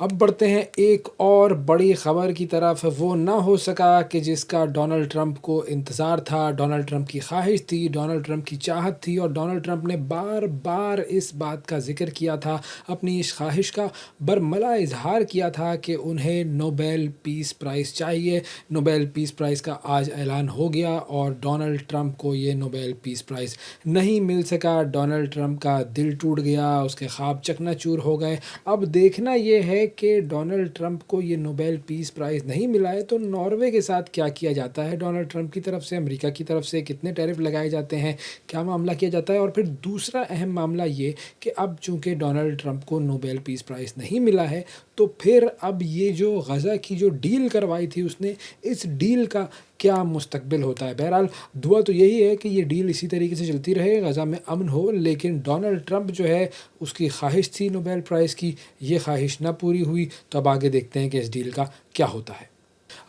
अब बढ़ते हैं एक और बड़ी ख़बर की तरफ। वो ना हो सका कि जिसका डोनाल्ड ट्रंप को इंतज़ार था, डोनाल्ड ट्रंप की ख़्वाहिश थी, डोनाल्ड ट्रंप की चाहत थी और डोनाल्ड ट्रंप ने बार-बार इस बात का ज़िक्र किया था, अपनी इस ख़्वाहिश का बरमला इज़हार किया था कि उन्हें नोबेल पीस प्राइज़ चाहिए। नोबेल पीस प्राइज़ का आज ऐलान हो गया और डोनाल्ड ट्रंप को ये नोबेल पीस प्राइज़ नहीं मिल सका। डोनाल्ड ट्रंप का दिल टूट गया, उसके ख़्वाब चकनाचूर हो गए। अब देखना ये है कि डोनाल्ड ट्रंप को ये नोबेल पीस प्राइज़ नहीं मिला है तो नॉर्वे के साथ क्या किया जाता है डोनाल्ड ट्रंप की तरफ से, अमेरिका की तरफ से कितने टैरिफ लगाए जाते हैं, क्या मामला किया जाता है। और फिर दूसरा अहम मामला ये कि अब चूँकि डोनाल्ड ट्रंप को नोबेल पीस प्राइज़ नहीं मिला है तो फिर अब ये जो गज़ा की जो डील करवाई थी उसने, इस डील का क्या मुस्तकबिल होता है। बहरहाल दुआ तो यही है कि ये डील इसी तरीके से चलती रहे, गज़ा में अमन हो, लेकिन डोनाल्ड ट्रंप जो है उसकी ख्वाहिश थी नोबेल प्राइज़ की, ये ख्वाहिश ना पूरी हुई। तो अब आगे देखते हैं कि इस डील का क्या होता है।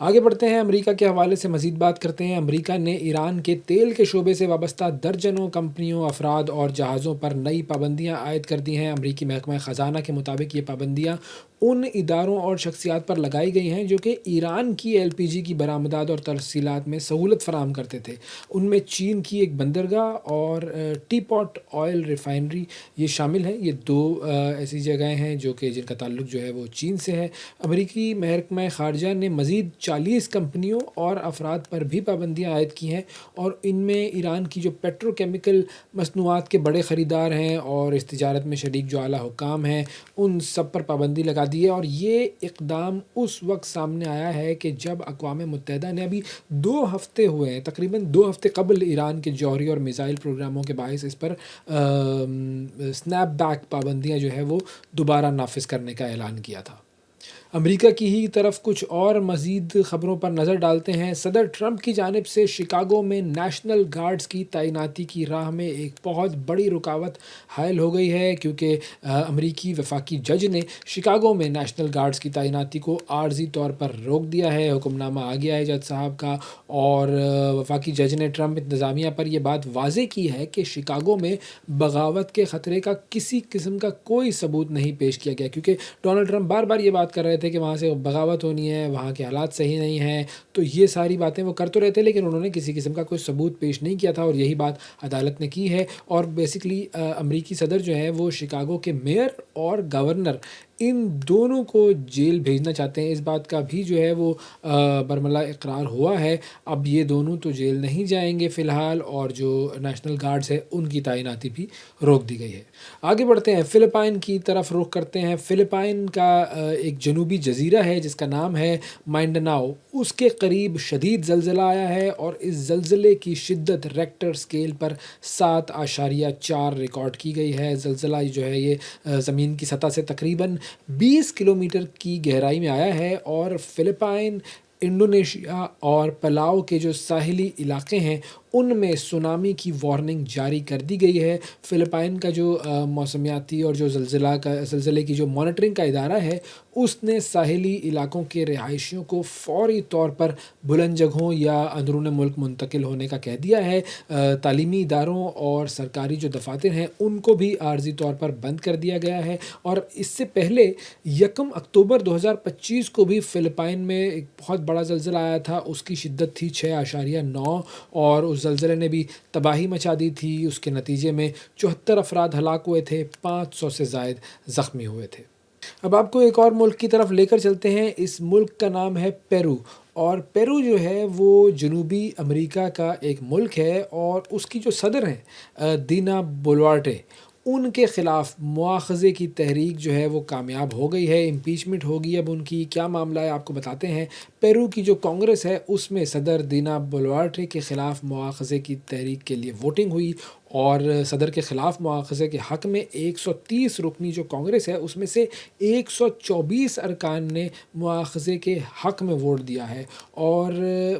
आगे बढ़ते हैं, अमेरिका के हवाले से मज़ीद बात करते हैं। अमेरिका ने ईरान के तेल के शोबे से वाबस्ता दर्जनों कंपनियों, अफराद और जहाज़ों पर नई पाबंदियाँ आयद कर दी हैं। अमरीकी महकमा ख़ज़ाना के मुताबिक ये पाबंदियाँ उन इदारों और शख्सियात पर लगाई गई हैं जो कि ईरान की एलपीजी की बरामदात और तरसीलात में सहूलत फ़राहम करते थे। उनमें चीन की एक बंदरगाह और टीपॉट ऑयल रिफ़ाइनरी ये शामिल हैं। ये दो ऐसी जगहें हैं जो कि जिनका ताल्लुक जो है वो चीन से है। अमरीकी महकमा ख़ारजा ने मज़ीद 40 कंपनियों और अफराद पर भी पाबंदियाँ आयद की हैं और इनमें ईरान की जो पेट्रोकेमिकल मसनूआत के बड़े ख़रीदार हैं और इस तिजारत में शरीक जो आला हुकाम हैं, उन सब पर पाबंदी लगा दी है। और ये इक़दाम उस वक़्त सामने आया है कि जब अक़वाम मुत्तहिदा ने अभी 2 हफ़्ते हुए हैं, तकरीबन 2 हफ़्ते कबल ईरान के जौहरी और मिसाइल प्रोग्रामों के बाइस इस पर स्नैपबैक पाबंदियाँ जो है वो दोबारा नाफ़िज़ करने का ऐलान किया था। अमेरिका की ही तरफ कुछ और मज़ीद ख़बरों पर नज़र डालते हैं। सदर ट्रंप की जानिब से शिकागो में नेशनल गार्ड्स की तैनाती की राह में एक बहुत बड़ी रुकावट हायल हो गई है, क्योंकि अमरीकी वफाकी जज ने शिकागो में नेशनल गार्ड्स की तैनाती को आर्जी तौर पर रोक दिया है। हुक्मनामा आ गया है जज साहब का और वफाकी जज ने ट्रंप इंतज़ामिया पर यह बात वाज़ेह की है कि शिकागो में बगावत के ख़तरे का किसी किस्म का कोई सबूत नहीं पेश किया गया, क्योंकि डोनाल्ड ट्रंप बार बार ये बात कर रहे थे कि वहाँ से बगावत होनी है, वहाँ के हालात सही नहीं हैं। तो ये सारी बातें वो कर तो रहे थे, लेकिन उन्होंने किसी किस्म का कोई सबूत पेश नहीं किया था और यही बात अदालत ने की है। और बेसिकली अमरीकी सदर जो है वो शिकागो के मेयर और गवर्नर इन दोनों को जेल भेजना चाहते हैं। इस बात का भी जो है वो बरमला इकरार हुआ है। अब ये दोनों तो जेल नहीं जाएंगे फ़िलहाल और जो नेशनल गार्ड्स है उनकी तैनाती भी रोक दी गई है। आगे बढ़ते हैं, फ़िलिपाइन की तरफ रुख करते हैं। फ़िलिपाइन का एक जनूबी जज़ीरा है जिसका नाम है माइंडनाओ। उसके करीब शदीद ज़लज़ला आया है और इस ज़लज़ले की शिद्दत रेक्टर स्केल पर 7.4 रिकॉर्ड की गई है। ज़लज़ला जो है ये ज़मीन की सतह से तकरीबन 20 किलोमीटर की गहराई में आया है और फ़िलिपाइन, इंडोनेशिया और पलाओ के जो साहिली इलाके हैं उनमें सुनामी की वार्निंग जारी कर दी गई है। फ़िलिपाइन का जो मौसमियाती और जो ज़लज़ले की जो मॉनिटरिंग का इदारा है, उसने साहिली इलाकों के रिहायशियों को फ़ौरी तौर पर बुलंद जगहों या अंदरून मुल्क मुंतकिल होने का कह दिया है। तालीमी इदारों और सरकारी जो दफ़ातर हैं उनको भी आर्ज़ी तौर पर बंद कर दिया गया है। और इससे पहले 1 अक्टूबर 2025 को भी फ़िलिपाइन में एक बहुत बड़ा ज़लज़ला आया था। उसकी शिद्दत थी 6.9 और उस ज़लज़ले ने भी तबाही मचा दी थी। उसके नतीजे में 74 अफराद हलाक हुए थे, 500 से ज़ायद ज़ख्मी हुए थे। अब आपको एक और मुल्क की तरफ लेकर चलते हैं। इस मुल्क का नाम है पेरू और पेरू जो है वो जनूबी अमेरिका का एक मुल्क है और उसकी जो सदर हैं दीना बोलुआर्टे, उनके ख़िलाफ़ मुआख़ज़े की तहरीक जो है वो कामयाब हो गई है। इम्पीचमेंट होगी अब उनकी, क्या मामला है आपको बताते हैं। पेरू की जो कांग्रेस है उसमें सदर दीना बोलुआर्टे के ख़िलाफ़ मुआख़ज़े की तहरीक के लिए वोटिंग हुई और सदर के ख़िलाफ़ मुआख़ज़े के हक़ में 130 रुकनी जो कांग्रेस है उसमें से 124 अरकान ने मुआख़ज़े के हक़ में वोट दिया है। और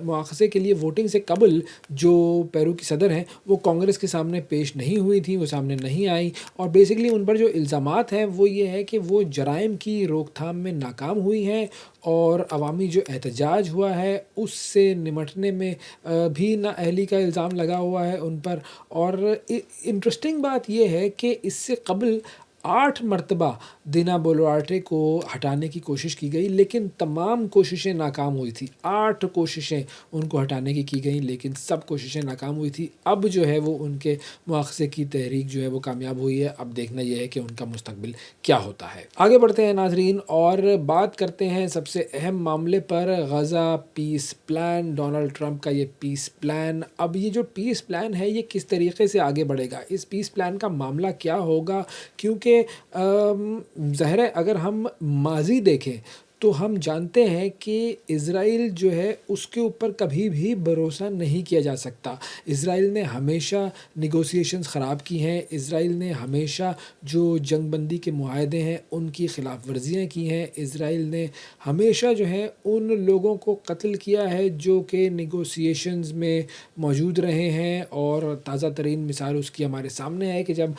मुआख़ज़े के लिए वोटिंग से कबल जो पेरू की सदर हैं वो कांग्रेस के सामने पेश नहीं हुई थी, वो सामने नहीं आई और बेसिकली उन पर जो इल्ज़ामात हैं वो ये है कि वो जराइम की रोकथाम में नाकाम हुई हैं और अवामी जो एहतजाज हुआ है उससे निमटने में भी नाअहली का इल्ज़ाम लगा हुआ है उन पर। और इंटरेस्टिंग बात ये है कि इससे कबल 8 मर्तबा दीना बोलुआर्टे को हटाने की कोशिश की गई, लेकिन तमाम कोशिशें नाकाम हुई थी। 8 कोशिशें उनको हटाने की गई, लेकिन सब कोशिशें नाकाम हुई थी। अब जो है वो उनके मुआख़ज़े की तहरीक जो है वो कामयाब हुई है। अब देखना ये है कि उनका मुस्तक़बिल क्या होता है। आगे बढ़ते हैं नाज़रीन और बात करते हैं सबसे अहम मामले पर, गज़ा पीस प्लान, डोनाल्ड ट्रंप का ये पीस प्लान। अब ये जो पीस प्लान है ये किस तरीके से आगे बढ़ेगा? इस पीस प्लान का मामला क्या होगा? क्योंकि ज़ाहिर है अगर हम माज़ी देखें तो हम जानते हैं कि इज़राइल जो है उसके ऊपर कभी भी भरोसा नहीं किया जा सकता। इज़राइल ने हमेशा नेगोशिएशंस ख़राब की हैं, इज़राइल ने हमेशा जो जंगबंदी के मुआहदे हैं उनकी ख़िलाफ़ वर्जियाँ की हैं, इज़राइल ने हमेशा जो है उन लोगों को कत्ल किया है जो कि नेगोशिएशंस में मौजूद रहे हैं। और ताज़ा तरीन मिसाल उसकी हमारे सामने है कि जब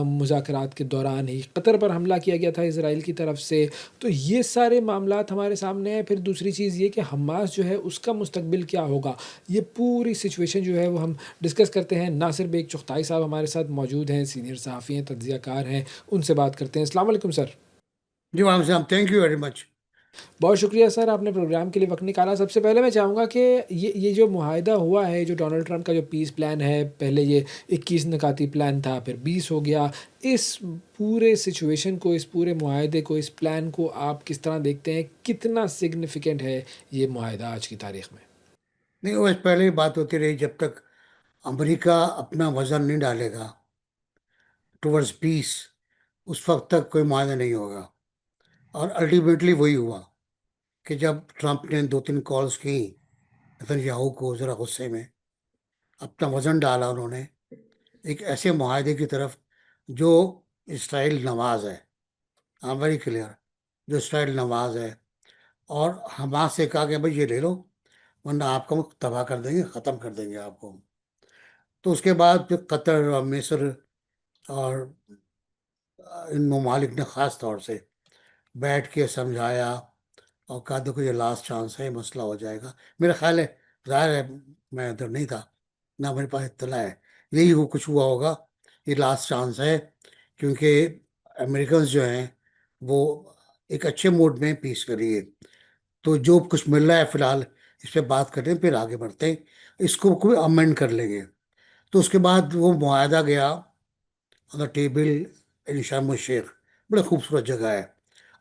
मुज़ाकरात के दौरान ही कतर पर हमला किया गया था इज़राइल की तरफ से। तो ये सारे मामलात हमारे सामने हैं। फिर दूसरी चीज़ ये कि हमास जो है उसका मुस्तकबिल क्या होगा? ये पूरी सिचुएशन जो है वो हम डिस्कस करते हैं। नासिर बेग चुग़ताई साहब हमारे साथ मौजूद हैं, सीनियर सहाफ़ी हैं, तज्ज़ियाकार हैं, उनसे बात करते हैं। अस्सलाम वालेकुम सर। जी वालेकुम सलाम, थैंक यू वेरी मच। बहुत शुक्रिया सर, आपने प्रोग्राम के लिए वक़्त निकाला। सबसे पहले मैं चाहूँगा कि ये जो मुआहिदा हुआ है, जो डोनाल्ड ट्रंप का जो पीस प्लान है, पहले ये 21 निकाती प्लान था, फिर 20 हो गया। इस पूरे सिचुएशन को, इस पूरे मुआहिदे को, इस प्लान को आप किस तरह देखते हैं? कितना सिग्निफ़िकेंट है ये मुआहिदा आज की तारीख़ में? नहीं, वो पहले ही बात होती रही, जब तक अमेरिका अपना वजन नहीं डालेगा टुवर्ड्स पीस, उस वक्त तक कोई मायने नहीं होगा। और अल्टीमेटली वही हुआ कि जब ट्रंप ने 2-3 कॉल्स की नेतन्याहू को ज़रा गुस्से में, अपना वजन डाला उन्होंने एक ऐसे माहदे की तरफ जो इसराइल नवाज है। आई एम वेरी क्लियर, जो इसराइल नवाज है। और हमास से कहा कि भाई ये ले लो, वरना आपको हम तबाह कर देंगे, ख़त्म कर देंगे आपको। तो उसके बाद फिर कतर और मिस्र और इन ममालिक ने ख़ास तौर से बैठ के समझाया और कहा देखो ये लास्ट चांस है, मसला हो जाएगा। मेरा ख्याल है, ज़ाहिर है मैं उधर नहीं था, ना मेरे पास इत्तला है, यही वो कुछ हुआ होगा। ये लास्ट चांस है, क्योंकि अमेरिकन जो हैं वो एक अच्छे मूड में पीस के लिए, तो जो कुछ मिल रहा है फिलहाल इस पर बात करते हैं, फिर आगे बढ़ते हैं, इसको कोई अमेंड कर लेंगे। तो उसके बाद वो मुआहदा गया ऑन द टेबल इन शर्म शेख। बड़ा खूबसूरत जगह है,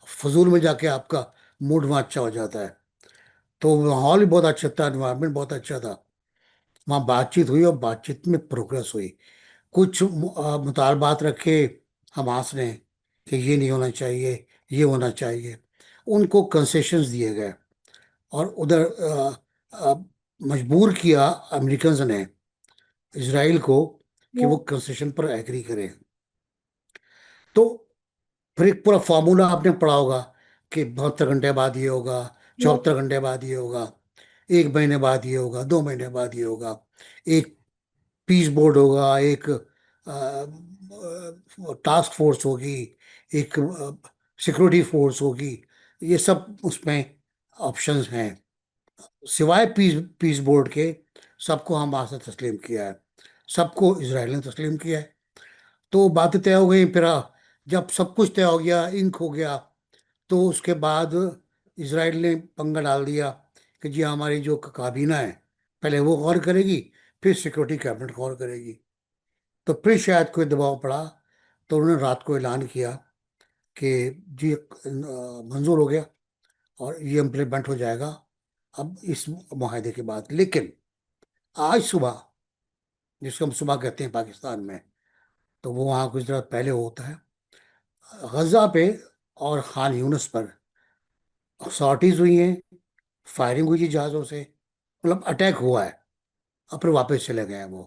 फजूल में जाके आपका मूड वहाँ अच्छा हो जाता है। तो माहौल भी बहुत अच्छा था, इन्वायरमेंट बहुत अच्छा था। वहाँ बातचीत हुई और बातचीत में प्रोग्रेस हुई। कुछ मुतालबात रखे हमास ने कि ये नहीं होना चाहिए, ये होना चाहिए, उनको कंसेशंस दिए गए। और उधर मजबूर किया अमेरिकन ने इसराइल को कि वो कंसेशन पर एग्री करें। तो फिर एक पूरा फार्मूला आपने पढ़ा होगा कि 72 घंटे बाद ये होगा, 74 घंटे बाद ये होगा, 1 महीने बाद ये होगा, 2 महीने बाद ये होगा, एक पीस बोर्ड होगा, एक टास्क फोर्स होगी, एक सिक्योरिटी फोर्स होगी। ये सब उसमें ऑप्शंस हैं। सिवाय पीस पीस बोर्ड के सबको हमास ने तस्लीम किया है, सबको इसराइल ने तस्लीम किया है। तो बातें तय हो गई। फिर जब सब कुछ तय हो गया, इंक हो गया, तो उसके बाद इसराइल ने पंगा डाल दिया कि जी हमारी जो काबीना है पहले वो गौर करेगी, फिर सिक्योरिटी कैबिनेट गौर करेगी। तो फिर शायद कोई दबाव पड़ा, तो उन्होंने रात को ऐलान किया कि जी मंजूर हो गया और ये इम्प्लीमेंट हो जाएगा अब इस माहदे के बाद। लेकिन आज सुबह, जिसको हम सुबह कहते हैं पाकिस्तान में, तो वो वहाँ कुछ देर पहले होता है, गजा पे और खान यूनिस पर सॉर्टीज हुई हैं, फायरिंग हुई थी जहाज़ों से, मतलब अटैक हुआ है। और फिर वापस चले गए हैं वो।